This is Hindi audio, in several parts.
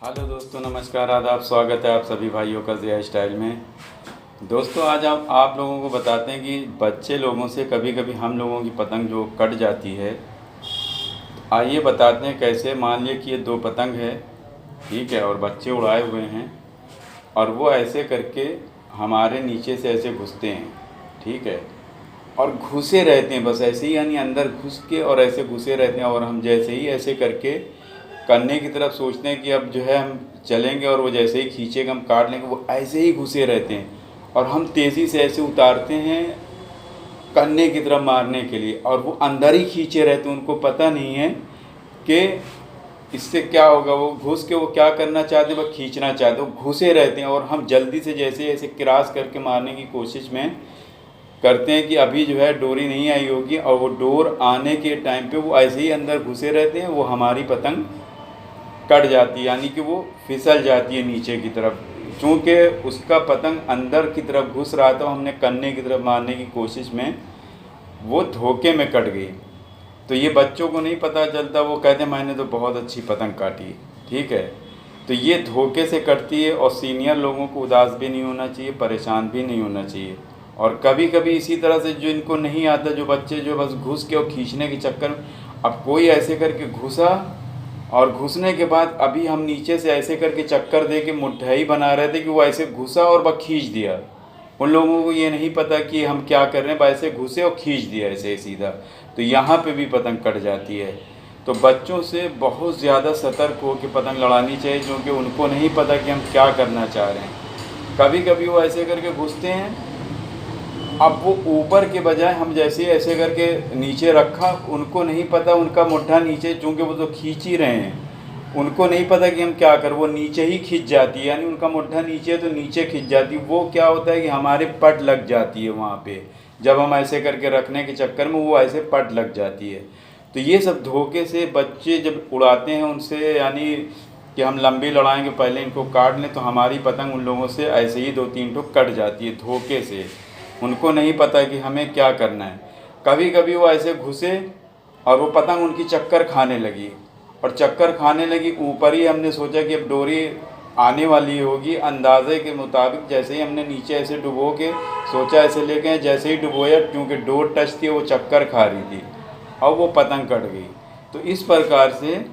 हेलो दोस्तों, नमस्कार, आदाब। स्वागत है आप सभी भाइयों का ज़िया स्टाइल में। दोस्तों, आज आप लोगों को बताते हैं कि बच्चे लोगों से कभी कभी हम लोगों की पतंग जो कट जाती है। आइए बताते हैं कैसे। मान लिए कि ये दो पतंग है, ठीक है, और बच्चे उड़ाए हुए हैं और वो ऐसे करके हमारे नीचे से ऐसे घुसते हैं, ठीक है, और घुसे रहते हैं बस ऐसे ही, यानी अंदर घुस के और ऐसे घुसे रहते हैं। और हम जैसे ही ऐसे करके करने की तरफ सोचते हैं कि अब जो है हम चलेंगे और वो जैसे ही खींचेगा हम काट लेंगे, वो ऐसे ही घुसे रहते हैं। और हम तेज़ी से ऐसे उतारते हैं करने की तरफ मारने के लिए, और वो अंदर ही खींचे रहते हैं। उनको पता नहीं है कि इससे क्या होगा। वो घुस के वो क्या करना चाहते हैं, वो खींचना चाहते हैं, वो घुसे रहते हैं। और हम जल्दी से जैसे ऐसे क्रॉस करके मारने की कोशिश में करते हैं कि अभी जो है डोरी नहीं आई होगी, और वो डोर आने के टाइम पे वो ऐसे ही अंदर घुसे रहते हैं। वो हमारी पतंग कट जाती है, यानी कि वो फिसल जाती है नीचे की तरफ। चूँकि उसका पतंग अंदर की तरफ घुस रहा था, हमने कन्ने की तरफ मारने की कोशिश में वो धोखे में कट गई। तो ये बच्चों को नहीं पता चलता, वो कहते हैं मैंने तो बहुत अच्छी पतंग काटी, ठीक है। तो ये धोखे से कटती है। और सीनियर लोगों को उदास भी नहीं होना चाहिए, परेशान भी नहीं होना चाहिए। और कभी कभी इसी तरह से जो इनको नहीं आता, जो बच्चे जो बस घुस के और खींचने के चक्कर में, अब कोई ऐसे करके घुसा और घुसने के बाद अभी हम नीचे से ऐसे करके चक्कर दे के मुठ्ठाई बना रहे थे कि वो ऐसे घुसा और बस खींच दिया। उन लोगों को ये नहीं पता कि हम क्या कर रहे हैं, बस ऐसे घुसे और खींच दिया ऐसे सीधा। तो यहाँ पे भी पतंग कट जाती है। तो बच्चों से बहुत ज़्यादा सतर्क हो के पतंग लड़ानी चाहिए, क्योंकि उनको नहीं पता कि हम क्या करना चाह रहे हैं। कभी कभी वो ऐसे करके घुसते हैं, अब वो ऊपर के बजाय हम जैसे ऐसे करके नीचे रखा, उनको नहीं पता उनका मुट्ठा नीचे, चूँकि वो तो खींच ही रहे हैं, उनको नहीं पता कि हम क्या कर, वो नीचे ही खींच जाती है। यानी उनका मुट्ठा नीचे है तो नीचे खींच जाती है। वो क्या होता है कि हमारे पट लग जाती है वहाँ पे, जब हम ऐसे करके रखने के चक्कर में वो ऐसे पट लग जाती है। तो ये सब धोखे से बच्चे जब उड़ाते हैं उनसे, यानी कि हम लंबी लड़ाएंगे पहले इनको काट लें, तो हमारी पतंग उन लोगों से ऐसे ही 2-3 ठो कट जाती है धोखे से। उनको नहीं पता कि हमें क्या करना है। कभी कभी वो ऐसे घुसे और वो पतंग उनकी चक्कर खाने लगी, और चक्कर खाने लगी ऊपर ही। हमने सोचा कि अब डोरी आने वाली होगी, अंदाजे के मुताबिक जैसे ही हमने नीचे ऐसे डुबो के सोचा ऐसे ले गए, जैसे ही डुबोया, क्योंकि डोर टच थी वो चक्कर खा रही थी और वो पतंग कट गई। तो इस प्रकार से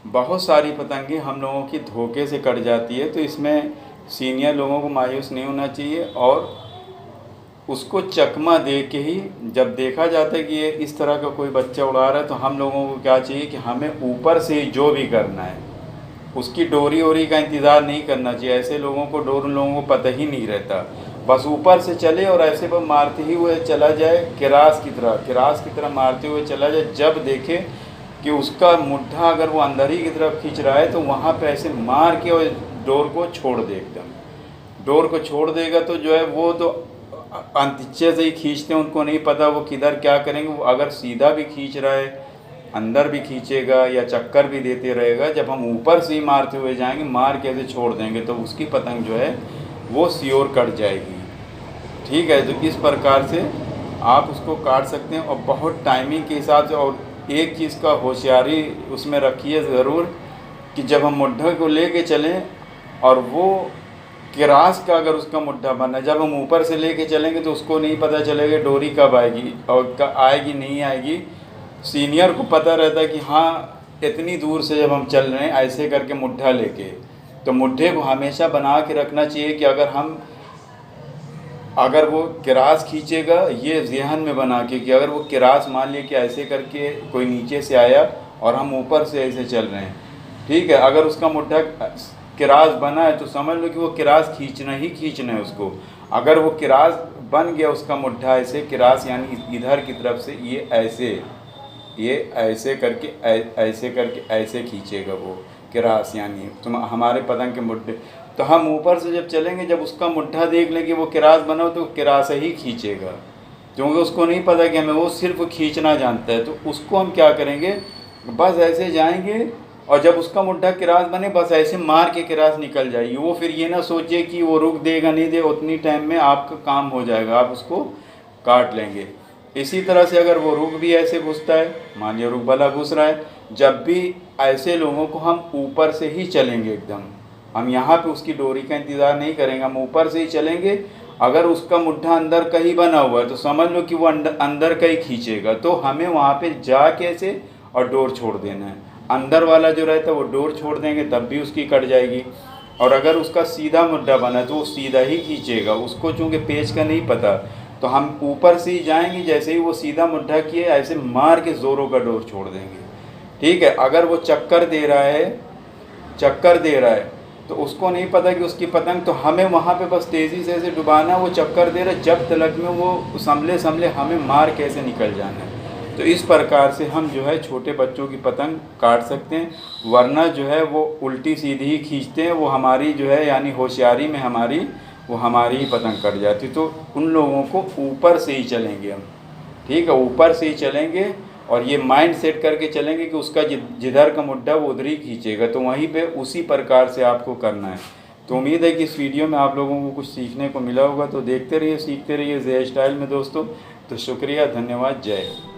बहुत सारी पतंगें हम लोगों की धोखे से कट जाती है। तो इसमें सीनियर लोगों को मायूस नहीं होना चाहिए, और उसको चकमा दे के ही जब देखा जाता है कि ये इस तरह का कोई बच्चा उड़ा रहा है, तो हम लोगों को क्या चाहिए कि हमें ऊपर से ही जो भी करना है, उसकी डोरी वोरी का इंतज़ार नहीं करना चाहिए। ऐसे लोगों को डोर उन लोगों को पता ही नहीं रहता, बस ऊपर से चले और ऐसे पर मारते ही हुए चला जाए, किरास की तरह मारते हुए चला जाए। जब देखे कि उसका मुट्ठा अगर वो अंदर ही की तरफ खींच रहा है, तो वहाँ पे ऐसे मार के और डोर को छोड़ दे, एकदम डोर को छोड़ देगा। तो जो है वो तो अंतिच्चे से ही खींचते हैं, उनको नहीं पता वो किधर क्या करेंगे। वो अगर सीधा भी खींच रहा है, अंदर भी खींचेगा या चक्कर भी देते रहेगा, जब हम ऊपर से ही मारते हुए जाएंगे, मार के ऐसे छोड़ देंगे, तो उसकी पतंग जो है वो श्योर कट जाएगी, ठीक है। तो इस प्रकार से आप उसको काट सकते हैं, और बहुत टाइमिंग के हिसाब से। और एक चीज़ का होशियारी उसमें रखिए ज़रूर, कि जब हम मुड्ढे को लेके चलें और वो किरास का अगर उसका मुड्ढा बना है, जब हम ऊपर से लेके चलेंगे तो उसको नहीं पता चलेगा डोरी कब आएगी और आएगी नहीं आएगी। सीनियर को पता रहता है कि हाँ इतनी दूर से जब हम चल रहे हैं ऐसे करके मुड्ढा लेके, तो मुड्ढे को हमेशा बना के रखना चाहिए कि अगर वो किरास खींचेगा, ये ज़हन में बना के कि अगर वो किरास मान लिया कि ऐसे करके कोई नीचे से आया और हम ऊपर से ऐसे चल रहे हैं, ठीक है, अगर उसका मुड्ढा किरास बना है तो समझ लो कि वो किरास खींचना ही खींचना है उसको। अगर वो किरास बन गया उसका मुड्ढा ऐसे किरास, यानी इधर की तरफ से ये ऐसे करके ऐसे करके ऐसे खींचेगा वो किरास, यानी तुम हमारे पतंग के मुड्ढे। तो हम ऊपर से जब चलेंगे, जब उसका मुड्ढा देख लेंगे वो किरास बना हो, तो किरास ही खींचेगा, क्योंकि उसको नहीं पता कि हमें, वो सिर्फ खींचना जानता है। तो उसको हम क्या करेंगे, बस ऐसे जाएंगे, और जब उसका मुड्ढा किरास बने बस ऐसे मार के किरास निकल जाएगी। वो फिर ये ना सोचे कि वो रुक देगा नहीं दे, उतनी टाइम में आपका काम हो जाएगा, आप उसको काट लेंगे। इसी तरह से अगर वो रुक भी ऐसे घुसता है, मान लिया रुक वाला घुस रहा है, जब भी ऐसे लोगों को हम ऊपर से ही चलेंगे एकदम, हम यहाँ पे उसकी डोरी का इंतज़ार नहीं करेंगे, हम ऊपर से ही चलेंगे। अगर उसका मुड्ढा अंदर का ही बना हुआ है तो समझ लो कि वो अंदर का ही खींचेगा, तो हमें वहाँ पे जा कैसे और डोर छोड़ देना है। अंदर वाला जो रहता है वो डोर छोड़ देंगे तब भी उसकी कट जाएगी। और अगर उसका सीधा मुड्ढा बना तो वो सीधा ही खींचेगा, उसको चूँकि पेच का नहीं पता, तो हम ऊपर से ही जाएंगे, जैसे ही वो सीधा मुड्ढा किए ऐसे मार के ज़ोरों का डोर छोड़ देंगे। ठीक है। अगर वो चक्कर दे रहा है तो उसको नहीं पता कि उसकी पतंग, तो हमें वहाँ पे बस तेज़ी से ऐसे डुबाना, वो चक्कर दे रहा है जब तलक में वो संभले हमें मार कैसे निकल जाना है। तो इस प्रकार से हम जो है छोटे बच्चों की पतंग काट सकते हैं, वरना जो है वो उल्टी सीधी ही खींचते हैं, वो हमारी जो है यानी होशियारी में हमारी ही पतंग कट जाती। तो उन लोगों को ऊपर से ही चलेंगे हम, ठीक है, ऊपर से ही चलेंगे और ये माइंड सेट करके चलेंगे कि उसका जिधर का मुड्ढा वो उधर ही खींचेगा, तो वहीं पे उसी प्रकार से आपको करना है। तो उम्मीद है कि इस वीडियो में आप लोगों को कुछ सीखने को मिला होगा। तो देखते रहिए, सीखते रहिए ज़ेया स्टाइल में दोस्तों। तो शुक्रिया, धन्यवाद, जय हिंद।